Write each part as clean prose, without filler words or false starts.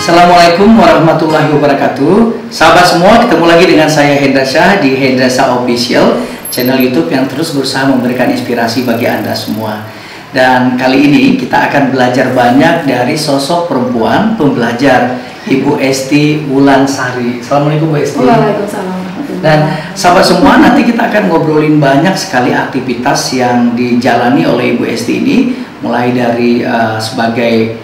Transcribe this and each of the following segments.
Assalamualaikum warahmatullahi wabarakatuh. Sahabat semua, ketemu lagi dengan saya Hendra Syah di Hendra Syah Official, channel YouTube yang terus berusaha memberikan inspirasi bagi Anda semua. Dan kali ini kita akan belajar banyak dari sosok perempuan pembelajar, Ibu Esti Wulansari. Assalamualaikum Bu Esti. Waalaikumsalam. Dan sahabat semua, nanti kita akan ngobrolin banyak sekali aktivitas yang dijalani oleh Ibu Esti ini, mulai dari sebagai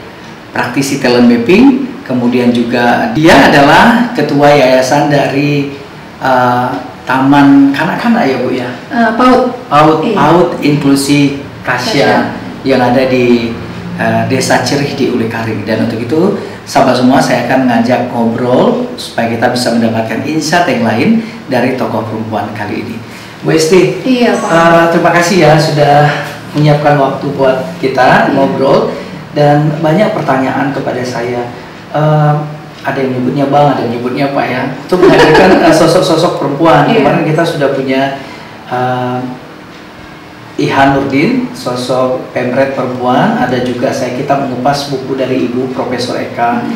praktisi talent mapping, kemudian juga dia adalah ketua yayasan dari Taman Kanak-kanak ya Bu ya? PAUD Inklusi Kasya yang ada di Desa Cirih di Ulekaring. Dan untuk itu sahabat semua, saya akan mengajak ngobrol supaya kita bisa mendapatkan insight yang lain dari tokoh perempuan kali ini. Bu Esti, iya, Pak. Terima kasih ya sudah menyiapkan waktu buat kita ngobrol. Dan banyak pertanyaan kepada saya, ada yang nyebutnya Bang, ada yang nyebutnya Pak ya, untuk menghadirkan sosok-sosok perempuan. Kemarin kita sudah punya Ihan Nurdin, sosok pemret perempuan. Ada juga kita mengupas buku dari Ibu Profesor Eka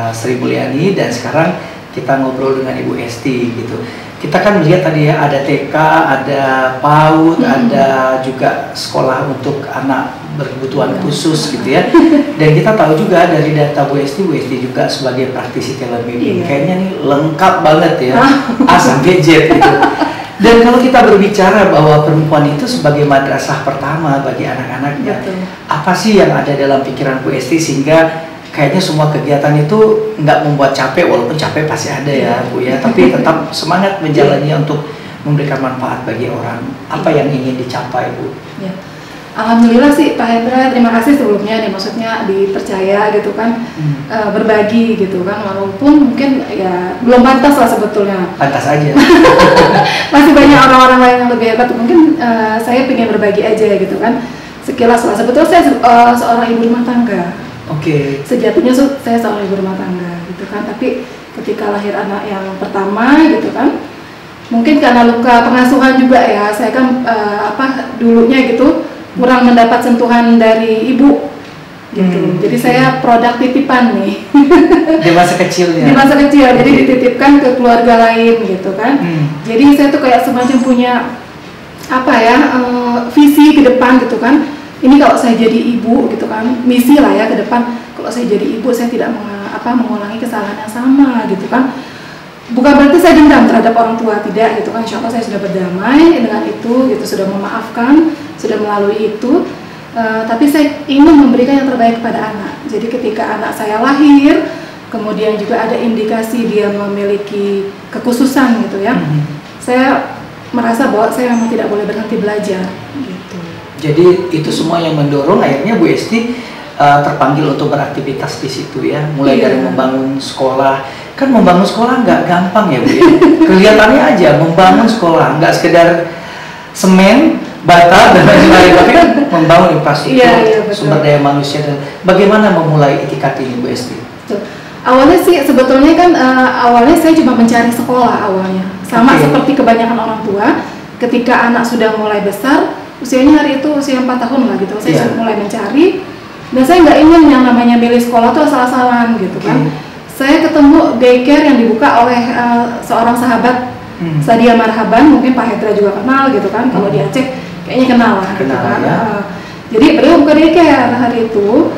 Sri Mulyani, dan sekarang kita ngobrol dengan Ibu Esti gitu. Kita kan melihat tadi ya, ada TK, ada PAUD, ada juga sekolah untuk anak berkebutuhan khusus gitu ya. Dan kita tahu juga dari data Bu Esti juga sebagai praktisi talent mapping. Kayaknya nih lengkap banget ya, A sampai Z gitu. Dan kalau kita berbicara bahwa perempuan itu sebagai madrasah pertama bagi anak-anaknya, apa sih yang ada dalam pikiran Bu Esti sehingga kayaknya semua kegiatan itu nggak membuat capek, walaupun capek pasti ada ya Bu ya, tapi tetap semangat menjalaninya untuk memberikan manfaat bagi orang. Apa yang ingin dicapai Bu? Ya. Alhamdulillah sih Pak Hendra, terima kasih sebelumnya nih, maksudnya dipercaya gitu kan, berbagi gitu kan, walaupun mungkin ya belum pantas lah sebetulnya. Pantas aja. Masih banyak orang-orang lain yang lebih hebat, mungkin saya pengen berbagi aja gitu kan, sekilas lah. Sebetulnya saya seorang ibu rumah tangga. Sejatinya saya seorang ibu rumah tangga gitu kan, tapi ketika lahir anak yang pertama gitu kan, mungkin karena luka pengasuhan juga ya, saya kan dulunya gitu kurang mendapat sentuhan dari ibu gitu. Jadi saya produk titipan nih. Di masa kecilnya. Di masa kecil, jadi dititipkan ke keluarga lain gitu kan. Jadi saya tuh kayak semacam punya visi ke depan gitu kan. Ini kalau saya jadi ibu gitu kan, misi lah ya ke depan, kalau saya jadi ibu saya tidak mengulangi kesalahan yang sama gitu kan. Bukan berarti saya dendam terhadap orang tua, tidak gitu kan. Insya Allah saya sudah berdamai dengan itu gitu, sudah memaafkan, sudah melalui itu. Tapi saya ingin memberikan yang terbaik kepada anak. Jadi ketika anak saya lahir, kemudian juga ada indikasi dia memiliki kekhususan gitu ya, saya merasa bahwa saya memang tidak boleh berhenti belajar gitu. Jadi itu semua yang mendorong akhirnya Bu Esti terpanggil untuk beraktivitas di situ ya, mulai dari membangun sekolah. Kan membangun sekolah nggak gampang ya Bu ya. Kelihatannya aja membangun sekolah, nggak sekedar semen, bata dan lain-lain, tapi kan membangun infrastruktur, sumber daya manusia. Dan bagaimana memulai itikat ini Bu Esti? Awalnya sih sebetulnya kan awalnya saya cuma mencari sekolah awalnya, sama seperti kebanyakan orang tua. Ketika anak sudah mulai besar, usianya hari itu usia 4 tahun lah gitu, saya sudah mulai mencari. Dan saya nggak ingin yang namanya milih sekolah itu asal-asalan gitu kan. Saya ketemu daycare yang dibuka oleh seorang sahabat, Sadia Marhaban, mungkin Pak Hendra juga kenal gitu kan, kalau di Aceh kayaknya kenal lah gitu kan. Jadi beliau buka daycare hari itu,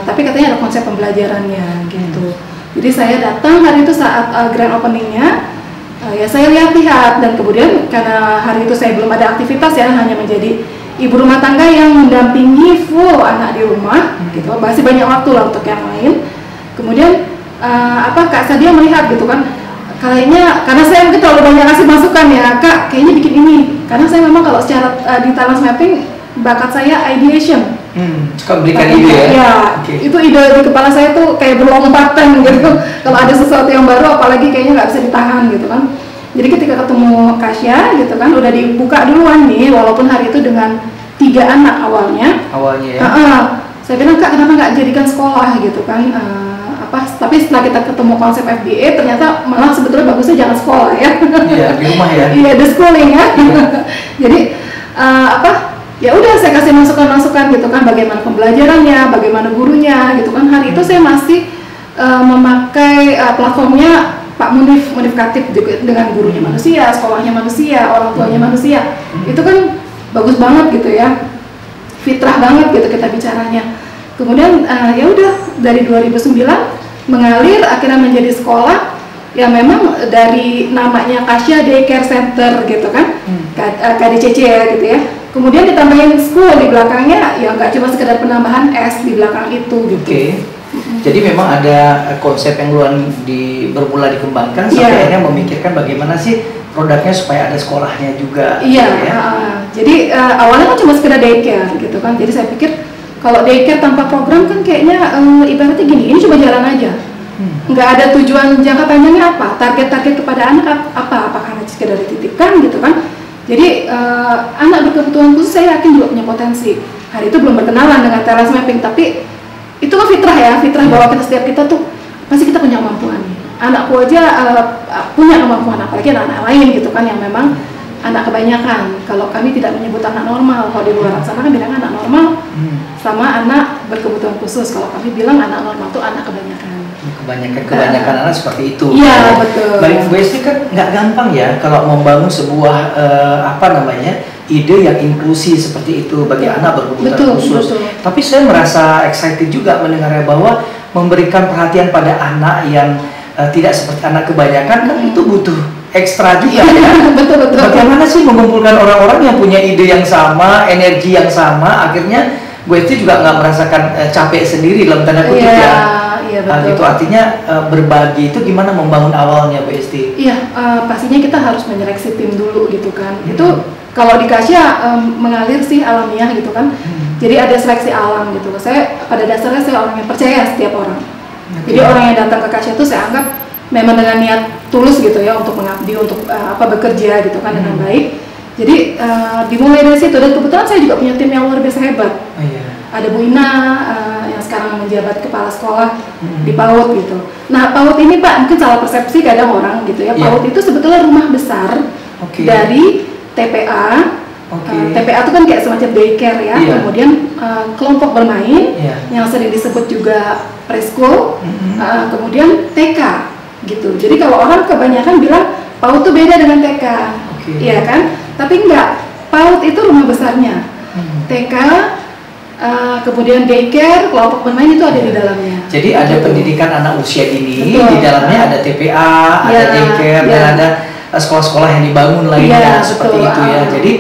tapi katanya ada konsep pembelajarannya gitu. Jadi saya datang hari itu saat grand openingnya, ya saya lihat-lihat, dan kemudian karena hari itu saya belum ada aktivitas ya, hanya menjadi ibu rumah tangga yang mendampingi full anak di rumah gitu, masih banyak waktu lah untuk yang lain. Kemudian Kak Sadia melihat gitu kan, kayaknya karena saya mungkin terlalu banyak kasih masukan ya, Kak kayaknya bikin ini, karena saya memang kalau secara di talent mapping bakat saya ideation. Suka berikan ide ya? Itu ide di kepala saya tuh kayak berlompatan gitu. Kalau ada sesuatu yang baru, apalagi kayaknya nggak bisa ditahan gitu kan. Jadi ketika ketemu Kasya gitu kan, udah dibuka duluan nih, walaupun hari itu dengan 3 anak awalnya ya. Saya bilang, Kak kenapa nggak jadikan sekolah gitu kan, tapi setelah kita ketemu konsep FBA, ternyata malah sebetulnya bagusnya jangan sekolah ya. Iya, di rumah ya. Iya, the schooling ya. Jadi ya udah saya kasih masukan-masukan gitu kan, bagaimana pembelajarannya, bagaimana gurunya gitu kan. Hari itu saya masih memakai platformnya Pak Munif Katib dengan gurunya manusia, sekolahnya manusia, orang tuanya manusia. Itu kan bagus banget gitu ya, fitrah banget gitu kita bicaranya. Kemudian ya udah dari 2009 mengalir akhirnya menjadi sekolah yang memang dari namanya Kasya Daycare Center gitu kan, KDCC ya gitu ya. Kemudian ditambahin school di belakangnya, ya nggak cuma sekedar penambahan S di belakang itu gitu. Jadi memang ada konsep yang bermula dikembangkan sampai akhirnya memikirkan bagaimana sih produknya supaya ada sekolahnya juga. Jadi awalnya kan cuma sekedar daycare gitu kan. Jadi saya pikir kalau daycare tanpa program kan kayaknya ibaratnya gini, ini cuma jalan aja. Nggak ada tujuan jangka panjangnya apa, target-target kepada anak apa, apakah hanya sekedar dititipkan gitu kan. Jadi anak berkebutuhan khusus saya yakin juga punya potensi. Hari itu belum berkenalan dengan talent mapping, tapi itu kan fitrah bahwa setiap kita tuh pasti kita punya kemampuan. Anakku aja punya kemampuan, apalagi anak-anak lain gitu kan yang memang anak kebanyakan. Kalau kami tidak menyebut anak normal, kalau di luar sana kan bilang anak normal sama anak berkebutuhan khusus. Kalau kami bilang anak normal tuh anak kebanyakan. Kebanyakan anak seperti itu. Iya betul. Baik Bu Esti, kan nggak gampang ya kalau membangun sebuah ide yang inklusi seperti itu bagi anak berkebutuhan khusus. Tapi saya merasa excited juga mendengarnya bahwa memberikan perhatian pada anak yang tidak seperti anak kebanyakan kan itu butuh ekstra juga ya. Betul. Bagaimana sih mengumpulkan orang-orang yang punya ide yang sama, energi yang sama, akhirnya Bu Esti juga nggak merasakan capek sendiri dalam tanda kutip ya. Gitu artinya berbagi itu gimana membangun awalnya Bu Esti? Pastinya kita harus menyeleksi tim dulu gitu kan. Itu kalau di Kasya mengalir sih alamiah gitu kan. Jadi ada seleksi alam gitu. Saya pada dasarnya saya orang yang percaya setiap orang. Jadi orang yang datang ke Kasya itu saya anggap memang dengan niat tulus gitu ya untuk mengabdi, untuk bekerja gitu kan dengan baik. Jadi dimulai dari situ, dan kebetulan saya juga punya tim yang luar biasa hebat. Ada Bu Ina yang sekarang menjabat kepala sekolah di PAUD gitu. Nah PAUD ini Pak mungkin salah persepsi kadang orang gitu ya. PAUD itu sebetulnya rumah besar dari TPA. TPA itu kan kayak semacam daycare ya. Kemudian kelompok bermain yang sering disebut juga preschool. Kemudian TK gitu. Jadi kalau orang kebanyakan bilang PAUD itu beda dengan TK, iya kan? Tapi enggak. PAUD itu rumah besarnya. TK, kemudian daycare, kelompok bermain itu ada di dalamnya. Jadi ada pendidikan anak usia dini, di dalamnya ada TPA, ada daycare, dan ada sekolah-sekolah yang dibangun lainnya seperti itu ya. Jadi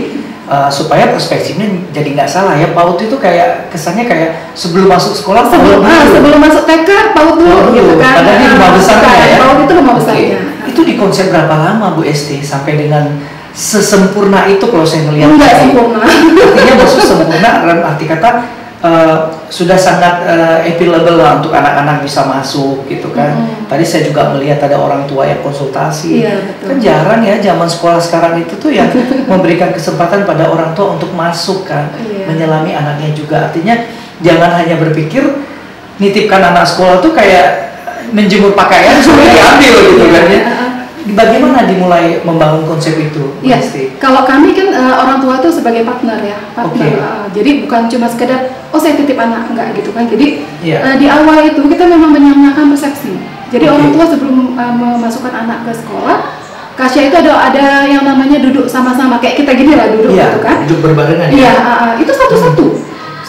supaya perspektifnya jadi nggak salah ya, PAUD itu kayak kesannya kayak sebelum masuk sekolah sebelum masuk TK PAUD dulu gitu kan. Padahal ini rumah besarnya ya. PAUD itu rumah besarnya. Itu dikonsep berapa lama Bu Esti sampai dengan sesempurna itu kalau saya melihat? Enggak sempurna. Artinya maksud sempurna dalam arti kata sudah sangat available lah untuk anak-anak bisa masuk gitu kan. Tadi saya juga melihat ada orang tua yang konsultasi. Kan jarang ya zaman sekolah sekarang itu tuh yang memberikan kesempatan pada orang tua untuk masuk kan, menyelami anaknya juga. Artinya jangan hanya berpikir nitipkan anak sekolah tuh kayak menjemur pakaian supaya diambil gitu kan ya. Bagaimana dimulai membangun konsep itu? Kalau kami kan orang tua itu sebagai partner ya, jadi bukan cuma sekedar saya titip anak, enggak gitu kan. Jadi di awal itu kita memang menyamakan persepsi. Jadi orang tua sebelum memasukkan anak ke sekolah, Kasya itu ada yang namanya duduk sama-sama kayak kita gini lah duduk gitu kan. Duduk berbarengan. Itu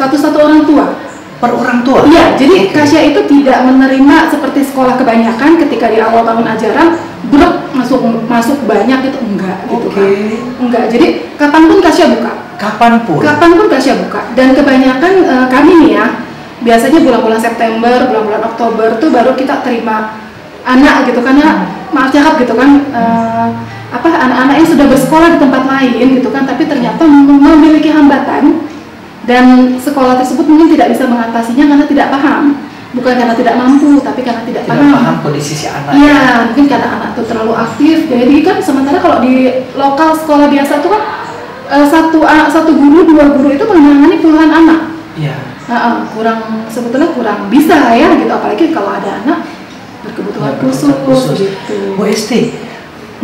satu-satu orang tua. Per orang tua? Jadi Kasya itu tidak menerima seperti sekolah kebanyakan ketika di awal tahun ajaran masuk banyak itu enggak gitu kan. Enggak. Jadi kapanpun Kasya buka. Kapanpun Kasya buka. Dan kebanyakan kami nih ya, biasanya bulan-bulan September, bulan-bulan Oktober tuh baru kita terima anak gitu kan ya. Maaf cakap gitu kan, anak-anak yang sudah bersekolah di tempat lain gitu kan, tapi ternyata memiliki hambatan dan sekolah tersebut mungkin tidak bisa mengatasinya karena tidak paham, bukan karena tidak mampu, tapi karena tidak paham kondisi si anak. Mungkin karena anak itu terlalu aktif. Jadi kan sementara kalau di lokal sekolah biasa itu kan satu guru, dua guru itu menangani puluhan anak. Sebetulnya kurang bisa ya gitu, apalagi kalau ada anak berkebutuhan khusus gitu. Bu Esti,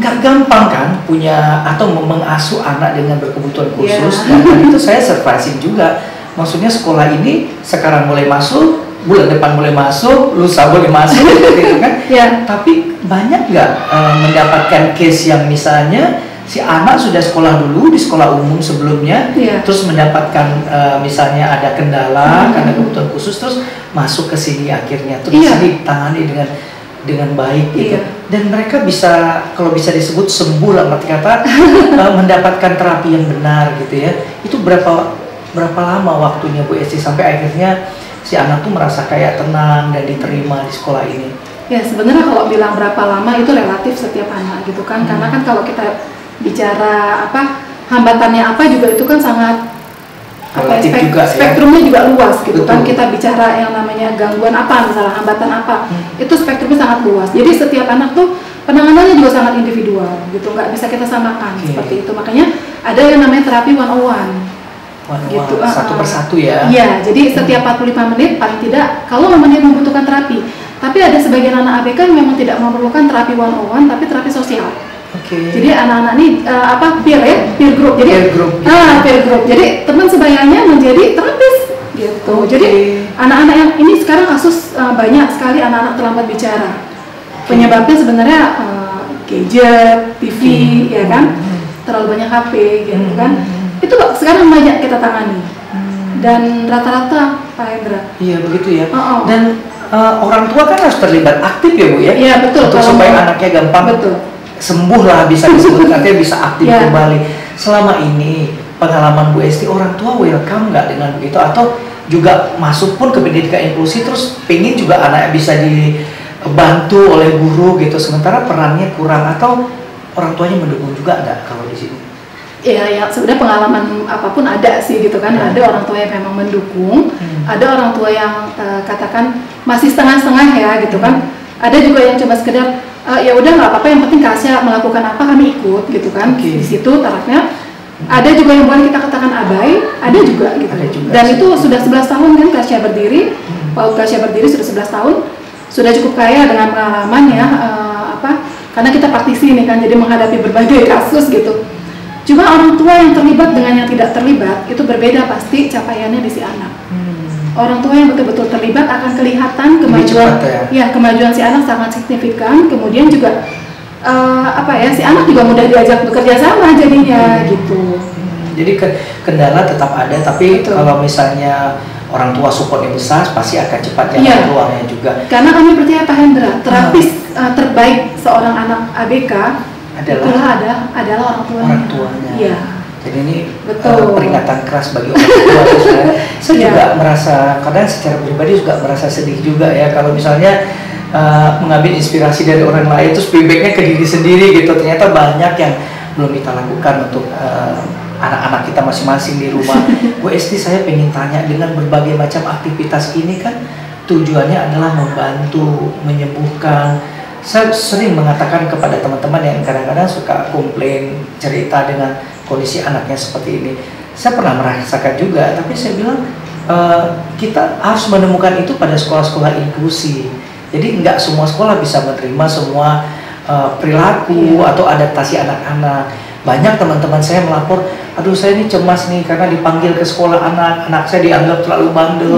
nggak gampang kan punya atau mengasuh anak dengan berkebutuhan khusus. Dan itu saya surprising juga. Maksudnya sekolah ini sekarang mulai masuk bulan depan boleh masuk, lusa boleh masuk, gitu kan? Ya. Tapi banyak nggak mendapatkan case yang misalnya si anak sudah sekolah dulu di sekolah umum sebelumnya, terus mendapatkan misalnya ada kendala karena kebutuhan khusus, terus masuk ke sini akhirnya, terus ditangani dengan baik gitu, dan mereka bisa, kalau bisa disebut sembuh lah arti kata, mendapatkan terapi yang benar gitu ya. Itu berapa lama waktunya Bu Esti sampai akhirnya si anak tuh merasa kayak tenang dan diterima di sekolah ini? Ya sebenarnya kalau bilang berapa lama itu relatif setiap anak gitu kan, karena kan kalau kita bicara hambatannya apa juga itu kan sangat spektrumnya juga luas gitu. Betul. Kan kita bicara yang namanya gangguan apa, misalnya hambatan apa, itu spektrumnya sangat luas. Jadi setiap anak tuh penanganannya juga sangat individual gitu, nggak bisa kita samakan seperti itu. Makanya ada yang namanya terapi one-on-one gitu, satu persatu ya. Iya, jadi setiap 45 menit paling tidak kalau memang dia membutuhkan terapi. Tapi ada sebagian anak ABK yang memang tidak memerlukan terapi one-on-one tapi terapi sosial. Jadi anak-anak ini peer group. Jadi peer group. Jadi teman sebayanya menjadi terapis gitu. Jadi anak-anak yang ini sekarang kasus banyak sekali anak-anak terlambat bicara. Penyebabnya sebenarnya gadget, TV, ya kan, terlalu banyak HP, gitu kan. Itu sekarang banyak kita tangani. Dan rata-rata Pak Hendra. Iya begitu ya. Dan orang tua kan harus terlibat aktif ya Bu ya. Iya betul. Untuk supaya anaknya gampang. Betul. Sembuh lah bisa disebut, artinya bisa aktif kembali. Selama ini pengalaman Bu Esti, orang tua welcome nggak dengan begitu, atau juga masuk pun ke pendidikan inklusi terus pengen juga anaknya bisa dibantu oleh guru gitu, sementara perannya kurang, atau orang tuanya mendukung juga nggak kalau di sini? Ya sebenarnya pengalaman apapun ada sih gitu kan. Ada orang tua yang memang mendukung, ada orang tua yang katakan masih setengah-setengah ya gitu kan. Ada juga yang coba sekedar ya udah nggak apa-apa, yang penting Kasya melakukan apa kami ikut gitu kan. Di situ tarafnya. Ada juga yang boleh kita katakan abai, ada juga gitu. Dan itu sudah 11 tahun kan Kasya berdiri. Paut Kasya berdiri sudah 11 tahun, sudah cukup kaya dengan pengalaman ya, karena kita praktisi nih kan, jadi menghadapi berbagai kasus gitu. Cuma orang tua yang terlibat dengan yang tidak terlibat itu berbeda pasti capaiannya di si anak. Orang tua yang betul-betul terlibat akan kelihatan kemajuan, kemajuan si anak sangat signifikan. Kemudian juga si anak juga mudah diajak bekerja sama jadinya gitu. Jadi kendala tetap ada, tapi kalau misalnya orang tua supportnya besar, pasti akan cepat jalan keluarnya juga. Karena kami percaya Pak Hendra, terapis terbaik seorang anak ABK adalah orang tuanya. Iya. Jadi ini peringatan keras bagi orang tua. Saya juga merasa, kadang secara pribadi juga merasa sedih juga ya kalau misalnya mengambil inspirasi dari orang lain terus feedbacknya ke diri sendiri gitu. Ternyata banyak yang belum kita lakukan untuk anak-anak kita masing-masing di rumah. Bu Esti, saya pengen tanya, dengan berbagai macam aktivitas ini kan tujuannya adalah membantu, menyembuhkan. Saya sering mengatakan kepada teman-teman yang kadang-kadang suka komplain, cerita dengan kondisi anaknya seperti ini. Saya pernah merasakan juga, tapi saya bilang kita harus menemukan itu pada sekolah-sekolah inklusi. Jadi nggak semua sekolah bisa menerima semua perilaku atau adaptasi anak-anak. Banyak teman-teman saya melapor, aduh saya ini cemas nih karena dipanggil ke sekolah anak saya dianggap terlalu bandel.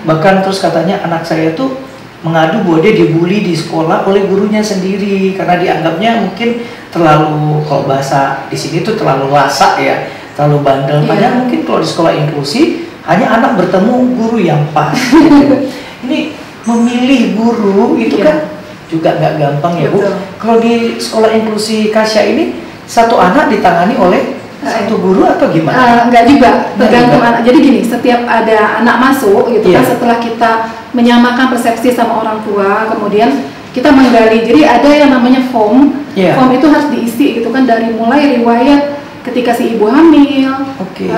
Bahkan terus katanya anak saya tuh mengadu bahwa dia dibully di sekolah oleh gurunya sendiri karena dianggapnya mungkin terlalu, kalau bahasa di sini tuh terlalu lasak ya, terlalu bandel. Padahal mungkin kalau di sekolah inklusi hanya anak bertemu guru yang pas. Gitu. Ini memilih guru itu kan juga nggak gampang ya Bu. Kalau di sekolah inklusi Kasya ini satu anak ditangani oleh satu guru atau gimana? Enggak juga, tergantung anak. Jadi gini, setiap ada anak masuk gitu kan, setelah kita menyamakan persepsi sama orang tua, kemudian kita menggali. Jadi ada yang namanya form. Form itu harus diisi gitu kan, dari mulai riwayat ketika si ibu hamil,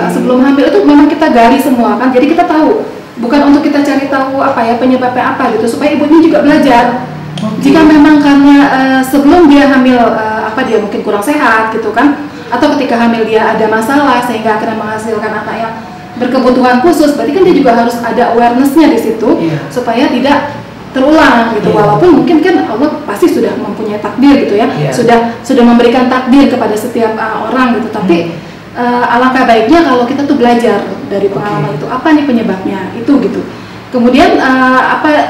sebelum hamil itu memang kita gali semua kan. Jadi kita tahu, bukan untuk kita cari tahu penyebabnya apa gitu, supaya ibunya juga belajar. Jika memang karena sebelum dia hamil dia mungkin kurang sehat gitu kan, atau ketika hamil dia ada masalah sehingga akhirnya menghasilkan anak yang berkebutuhan khusus, berarti kan dia juga harus ada awareness-nya di situ supaya tidak terulang gitu. Walaupun mungkin kan Allah pasti sudah mempunyai takdir gitu ya, sudah memberikan takdir kepada setiap orang gitu. Tapi alangkah baiknya kalau kita tuh belajar dari pengalaman itu, apa nih penyebabnya itu gitu. Kemudian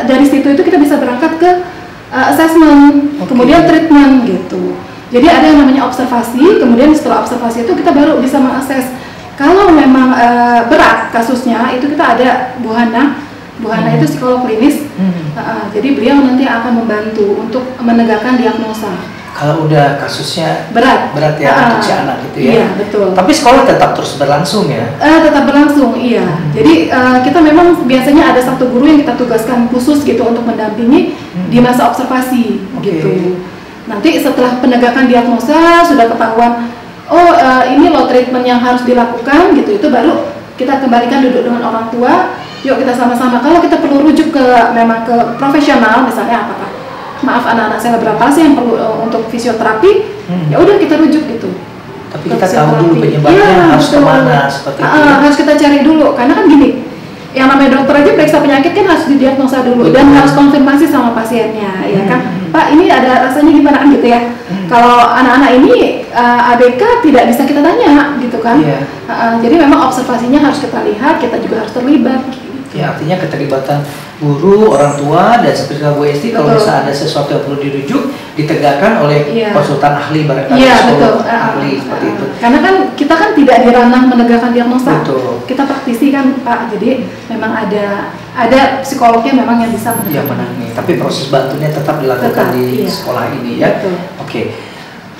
dari situ itu kita bisa berangkat ke assessment, kemudian treatment gitu. Jadi ada yang namanya observasi, kemudian setelah observasi itu kita baru bisa mengakses. Kalau memang berat kasusnya, itu kita ada Bu Hana itu psikolog klinis. Jadi beliau nanti akan membantu untuk menegakkan diagnosa. Kalau udah kasusnya berat ya untuk si anak gitu ya. Iya, betul. Tapi sekolah tetap terus berlangsung ya? Tetap berlangsung, iya. Jadi kita memang biasanya ada satu guru yang kita tugaskan khusus gitu untuk mendampingi di masa observasi gitu. Nanti setelah penegakan diagnosa sudah ketahuan, ini loh treatment yang harus dilakukan gitu, itu baru kita kembalikan duduk dengan orang tua. Yuk kita sama-sama. Kalau kita perlu rujuk memang ke profesional, misalnya apakah maaf anak-anak saya berapa sih yang perlu untuk fisioterapi, ya udah kita rujuk gitu. Tapi kita tahu dulu penyebabnya harus kemana seperti itu. Harus kita cari dulu, karena kan gini, yang namanya dokter aja periksa penyakit kan harus didiagnosa dulu. Dan harus konfirmasi sama pasiennya, ya kan. Pak, ini ada rasanya gimana kan gitu ya. Kalau anak-anak ini ABK tidak bisa kita tanya gitu kan. Jadi memang observasinya harus kita lihat, kita juga harus terlibat. Ya, artinya keterlibatan guru, orang tua, dan seperti Bu Esti, kalau misalnya ada sesuatu yang perlu dirujuk, ditegakkan oleh konsultan ahli, barangkali psikolog ahli, seperti itu. Karena kan kita kan tidak di ranah menegakkan diagnosa, kita praktisi kan Pak, jadi memang ada psikolognya memang yang bisa menangani. Tapi proses bantunya tetap dilakukan di sekolah ini ya. Oke.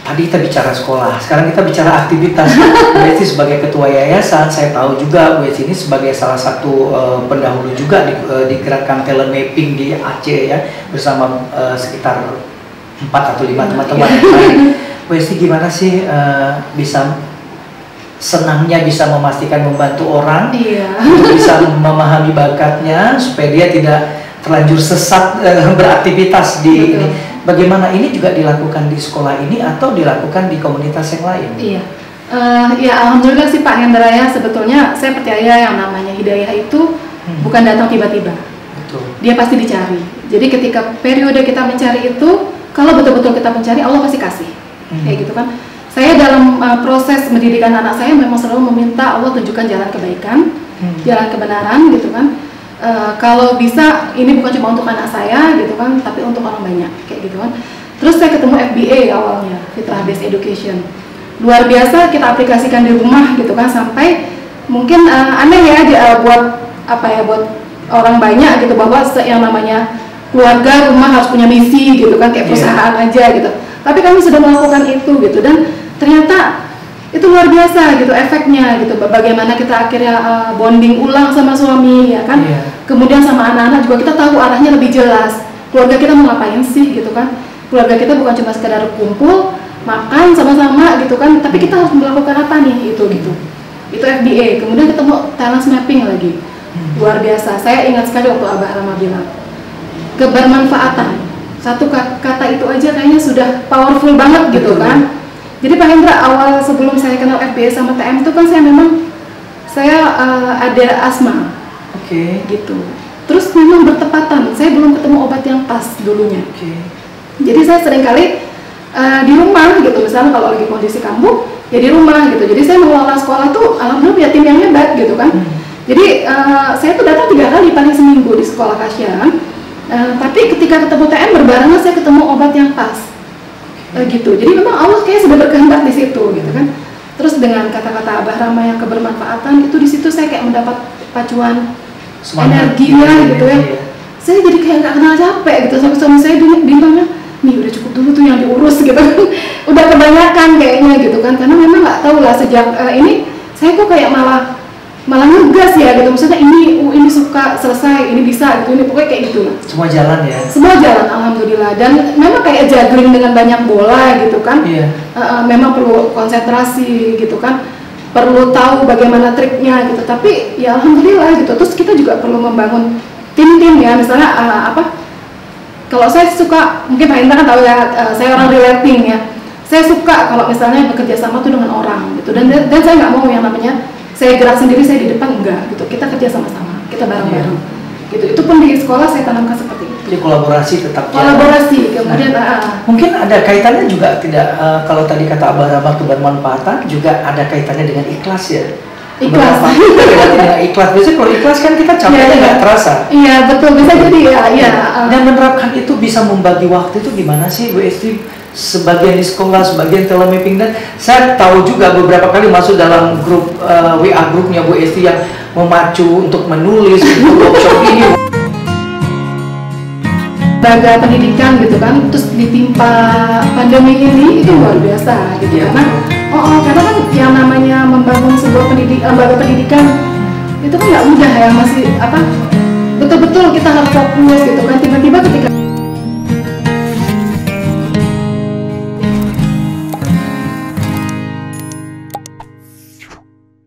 Tadi kita bicara sekolah, sekarang kita bicara aktivitas. Bu Esti sebagai ketua yayasan, saya tahu juga Bu Esti ini sebagai salah satu pendahulu juga di gerakan telemapping di Aceh ya, bersama sekitar 4 atau 5 teman-teman yang lain. Bu Esti gimana sih senangnya bisa memastikan membantu orang, untuk bisa memahami bakatnya supaya dia tidak terlanjur sesat beraktivitas di ini. Bagaimana ini juga dilakukan di sekolah ini atau dilakukan di komunitas yang lain? Ya alhamdulillah sih Pak Hendra ya, sebetulnya saya percaya yang namanya hidayah itu bukan datang tiba-tiba. Dia pasti dicari. Jadi ketika periode kita mencari itu, kalau betul-betul kita mencari, Allah pasti kasih. Kayak gitu kan. Saya dalam proses mendidikan anak saya memang selalu meminta Allah tunjukkan jalan kebaikan, jalan kebenaran gitu kan. Kalau bisa ini bukan cuma untuk anak saya gitu kan, tapi untuk orang banyak kayak gitu kan. Terus saya ketemu FBA awalnya, Fitrah Based Education. Luar biasa kita aplikasikan di rumah gitu kan, sampai mungkin aneh ya buat orang banyak gitu, bahwa yang namanya keluarga rumah harus punya misi gitu kan, kayak perusahaan aja gitu. Tapi kami sudah melakukan itu gitu, dan ternyata itu luar biasa gitu efeknya gitu. Bagaimana kita akhirnya bonding ulang sama suami ya kan, kemudian sama anak-anak juga kita tahu arahnya lebih jelas. Keluarga kita mau ngapain sih gitu kan, keluarga kita bukan cuma sekedar kumpul makan sama-sama gitu kan, tapi kita harus melakukan apa nih itu FBA. Kemudian ketemu talent mapping lagi, luar biasa. Saya ingat sekali waktu Abah Rama bilang kebermanfaatan, satu kata itu aja kayaknya sudah powerful banget gitu kan. Jadi Pak Hendra, awal sebelum saya kenal FBA sama TM itu kan saya ada asma, gitu. Terus memang bertepatan, saya belum ketemu obat yang pas dulunya. Jadi saya seringkali di rumah gitu, misalnya kalau lagi kondisi kambuh, ya di rumah gitu. Jadi saya mengelola sekolah tuh, alhamdulillah punya tim yang hebat gitu kan. Jadi saya tuh datang 3 kali paling seminggu di sekolah Kasian. Tapi ketika ketemu TM berbarengan saya ketemu obat yang pas. Gitu. Jadi memang Allah kayak sudah berkehendak di situ gitu kan. Terus dengan kata-kata Abah Rama yang kebermanfaatan itu, di situ saya kayak mendapat pacuan energinya gitu ya. Saya jadi kayak nggak kenal capek gitu. Sampai suami saya bilangnya, nih udah cukup dulu tuh yang diurus gitu. Udah kebanyakan kayaknya gitu kan. Karena memang nggak tahu lah sejak ini saya kok kayak malah ngegas ya gitu. Maksudnya ini suka selesai, ini bisa gitu, ini pokoknya kayak gitu lah. Semua jalan ya? Semua jalan alhamdulillah. Dan memang kayak juggling dengan banyak bola gitu kan. Memang perlu konsentrasi gitu kan, perlu tahu bagaimana triknya gitu. Tapi ya alhamdulillah gitu. Terus kita juga perlu membangun tim-tim ya. Misalnya kalau saya suka, mungkin Pak Indra kan tahu ya, saya orang relating ya. Saya suka kalau misalnya bekerja sama tuh dengan orang gitu. Dan saya nggak mau yang namanya saya gerak sendiri, saya di depan, enggak gitu. Kita kerja sama-sama, kita bareng-bareng gitu. Itu pun di sekolah saya tanamkan seperti itu. Jadi kolaborasi tetap kolaborasi. Kemudian mungkin ada kaitannya juga tidak, kalau tadi kata Abah Rama kebermanfaatan juga ada kaitannya dengan ikhlas ya. Ikhlas. Berarti dengan ikhlas. Biasanya kalau ikhlas kan kita capeknya nggak terasa. Iya betul, bisa jadi ya. Dan menerapkan itu bisa membagi waktu itu gimana sih Bu Esti? Sebagian di sekolah, sebagian telemapping, dan saya tahu juga beberapa kali masuk dalam grup WA grupnya Bu Esti yang memacu untuk menulis untuk workshop ini. Lembaga pendidikan gitu kan, terus ditimpa pandemi ini itu luar biasa gitu Ya. Karena kan yang namanya membangun sebuah lembaga pendidikan itu kan nggak mudah ya, masih betul-betul kita harus fokus gitu kan, tiba-tiba ketika